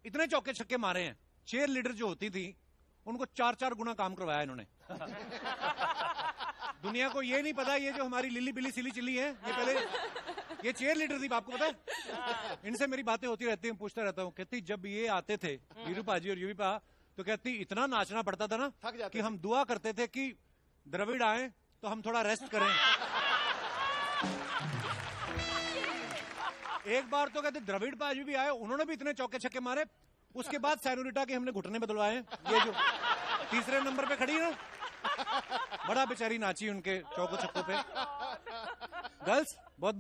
इतने चौके छक्के मारे हैं, चेयर लीडर जो होती थी उनको 4-4 गुना काम करवाया इन्होंने। दुनिया को ये नहीं पता, ये जो हमारी लिली बिली सिली चिल्ली है, ये पहले ये चेयर लीडर थी, आपको पता है? इनसे मेरी बातें होती रहती हैं, पूछता रहता हूँ। कहती जब ये आते थे वीरू पाजी और यूवी पा, तो कहती इतना नाचना पड़ता था ना कि हम दुआ करते थे कि द्रविड़ आए तो हम थोड़ा रेस्ट करें। एक बार तो कहते द्रविड़ पाजी भी आए, उन्होंने भी इतने चौके छक्के मारे, उसके बाद सैनोरिटा के हमने घुटने बदलवाए। ये जो तीसरे नंबर पे खड़ी है ना, बड़ा बेचारी नाची उनके चौको छक्कों पे। गर्ल्स बहुत